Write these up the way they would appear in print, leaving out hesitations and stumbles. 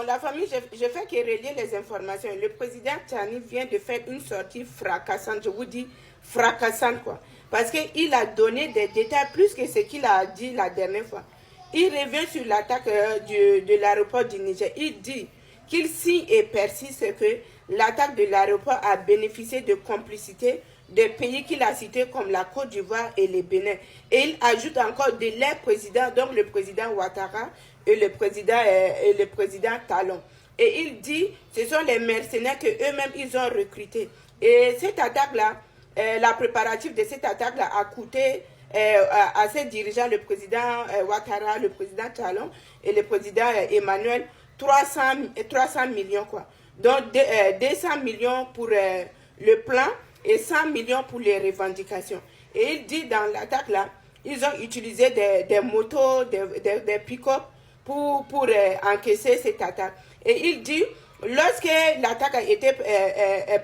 Bon, la famille, je fais que relier les informations. Le président Tchani vient de faire une sortie fracassante, je vous dis fracassante quoi. Parce qu'il a donné des détails plus que ce qu'il a dit la dernière fois. Il revient sur l'attaque de l'aéroport du Niger. Il dit qu'il signe et persiste que l'attaque de l'aéroport a bénéficié de complicité des pays qu'il a cités comme la Côte d'Ivoire et le Bénin. Et il ajoute encore de leurs présidents, donc le président Ouattara et le président Talon. Et il dit que ce sont les mercenaires qu'eux-mêmes ils ont recrutés. Et cette attaque-là, la préparatif de cette attaque-là a coûté à ses dirigeants, le président Ouattara, le président Talon et le président Emmanuel, 300 millions quoi. Donc 200 millions pour le plan et 100 millions pour les revendications. Et il dit dans l'attaque là, ils ont utilisé des motos, des pick-up pour encaisser cette attaque. Et il dit, lorsque l'attaque a été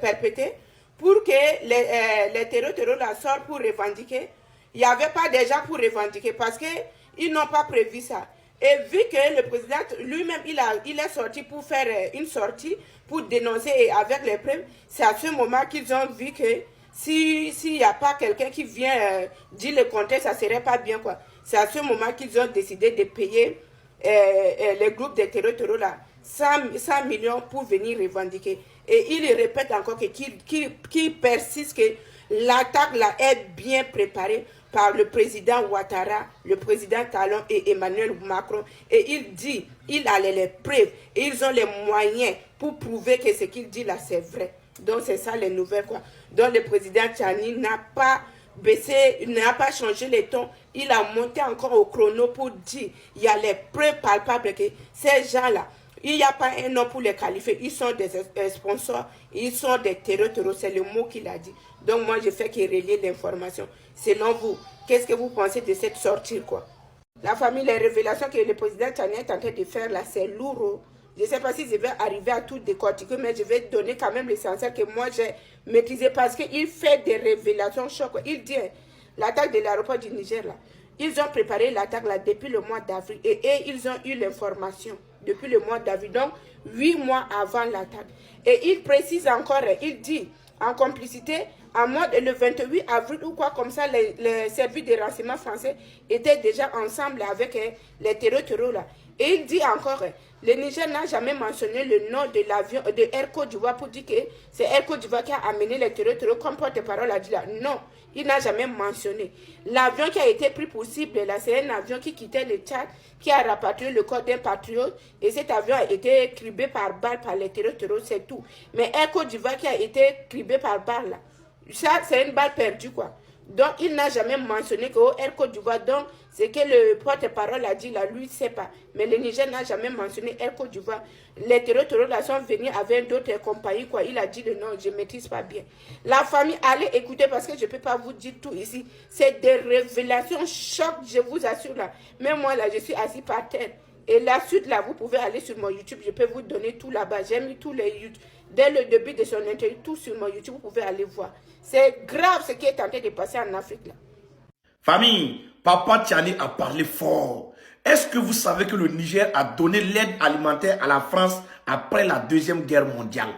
perpétrée, pour que les terroristes la sortent pour revendiquer, il n'y avait pas déjà pour revendiquer parce qu'ils n'ont pas prévu ça. Et vu que le président lui-même, il est sorti pour faire une sortie, pour dénoncer et avec les preuves, c'est à ce moment qu'ils ont vu que s'il n'y a pas quelqu'un qui vient dire le contraire, ça ne serait pas bien quoi. C'est à ce moment qu'ils ont décidé de payer les groupes de terroristes là 100 millions pour venir revendiquer. Et il répète encore qu'il persiste que l'attaque là est bien préparée par le président Ouattara, le président Talon et Emmanuel Macron. Et il dit, il a les preuves et ils ont les moyens pour prouver que ce qu'il dit là c'est vrai. Donc c'est ça les nouvelles quoi. Donc le président Tchani n'a pas baissé, il n'a pas changé les tons. Il a monté encore au chrono pour dire, il y a les preuves palpables que ces gens-là, il n'y a pas un nom pour les qualifier. Ils sont des sponsors, ils sont des terroristes, c'est le mot qu'il a dit. Donc moi, je fais que relier l'information. Selon vous, qu'est-ce que vous pensez de cette sortie quoi? La famille, les révélations que le président Tchani est en train de faire là, c'est lourd. Je ne sais pas si je vais arriver à tout décortiquer, mais je vais donner quand même l'essentiel que moi j'ai maîtrisé parce qu'il fait des révélations choc. Il dit, l'attaque de l'aéroport du Niger là, ils ont préparé l'attaque là depuis le mois d'avril et ils ont eu l'information depuis le mois d'avril, donc 8 mois avant l'attaque. Et il précise encore, il dit, en complicité, le 28 avril ou quoi comme ça, les services de renseignement français étaient déjà ensemble avec les terroristes là. Et il dit encore, le Niger n'a jamais mentionné le nom de l'avion de Air Côte d'Ivoire pour dire que c'est Air Côte d'Ivoire qui a amené les terroristes comme porte-parole a dit là. Non, il n'a jamais mentionné. L'avion qui a été pris pour cible là, c'est un avion qui quittait le Tchad, qui a rapatrié le corps d'un patriote et cet avion a été cribé par balle par les terroristes, c'est tout. Mais Air Côte d'Ivoire qui a été cribé par balle là, ça c'est une balle perdue quoi. Donc il n'a jamais mentionné que Air Côte d'Ivoire, donc ce que le porte-parole a dit là, lui ne sait pas. Mais le Niger n'a jamais mentionné Air Côte d'Ivoire. Les terroristes là sont venus avec d'autres compagnies quoi. Il a dit le nom, je ne maîtrise pas bien. La famille, allez écouter parce que je ne peux pas vous dire tout ici. C'est des révélations choc, je vous assure là. Même moi là, je suis assis par terre. Et la suite là, vous pouvez aller sur mon YouTube, je peux vous donner tout là-bas. J'ai mis tous les YouTube. Dès le début de son interview, tout sur mon YouTube, vous pouvez aller voir. C'est grave ce qui est en train de passer en Afrique là. Famille, Papa Tchani a parlé fort. Est-ce que vous savez que le Niger a donné l'aide alimentaire à la France après la Deuxième Guerre mondiale?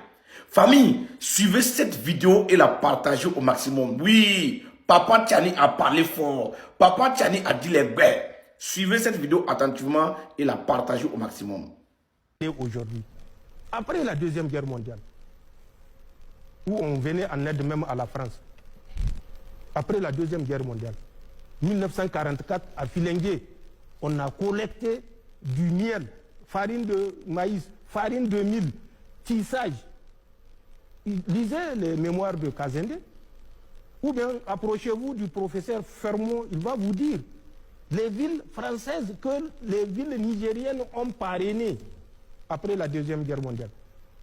Famille, suivez cette vidéo et la partagez au maximum. Oui, Papa Tchani a parlé fort. Papa Tchani a dit les bêtes. Suivez cette vidéo attentivement et la partagez au maximum. Aujourd'hui, après la Deuxième Guerre mondiale, où on venait en aide même à la France, après la Deuxième Guerre mondiale, 1944, à Filengue, on a collecté du miel, farine de maïs, farine de mil, tissage. Lisez les mémoires de Kazende, ou bien approchez-vous du professeur Fermont, il va vous dire les villes françaises que les villes nigériennes ont parrainées après la Deuxième Guerre mondiale.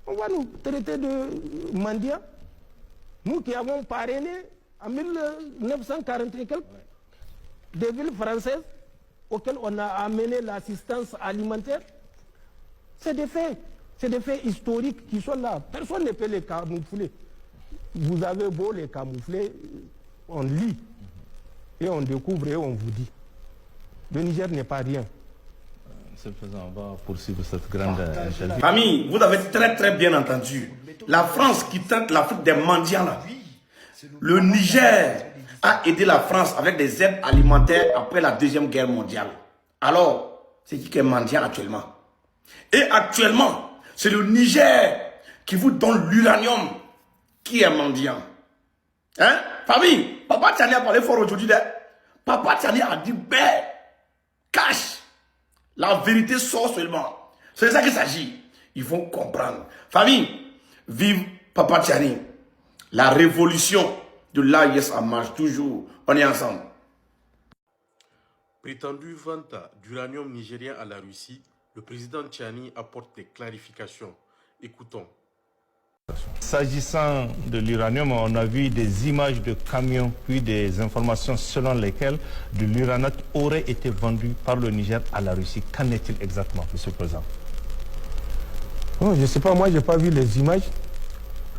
On va nous traiter de mendiants, nous qui avons parrainé en 1940 et quelques, des villes françaises auxquelles on a amené l'assistance alimentaire. C'est des faits historiques qui sont là. Personne ne peut les camoufler. Vous avez beau les camoufler, on lit et on découvre et on vous dit. Le Niger n'est pas rien. Monsieur le Président, on va poursuivre cette grande interview. Famille, vous avez très bien entendu. La France qui traite l'Afrique des mendiants là. Le Niger a aidé la France avec des aides alimentaires après la Deuxième Guerre mondiale. Alors, c'est qui est mendiant actuellement? Et actuellement, c'est le Niger qui vous donne l'uranium qui est mendiant. Hein? Famille, Papa Tchani a parlé fort aujourd'hui. Papa Tchani a dit, ben, cache. La vérité sort seulement. C'est de ça qu'il s'agit. Ils vont comprendre. Famille, vive Papa Tchani. La révolution de l'AIS en marche toujours. On est ensemble. Prétendue vente d'uranium nigérien à la Russie, le président Tchani apporte des clarifications. Écoutons. S'agissant de l'uranium, on a vu des images de camions, puis des informations selon lesquelles de l'uranium aurait été vendu par le Niger à la Russie. Qu'en est-il exactement, Monsieur le Président? Non, je ne sais pas, moi je n'ai pas vu les images.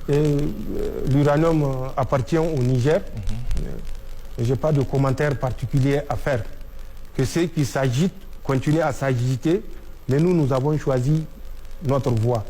L'uranium appartient au Niger. Je n'ai pas de commentaire particulier à faire. Que ceux qui s'agitent continuent à s'agiter, mais nous avons choisi notre voie.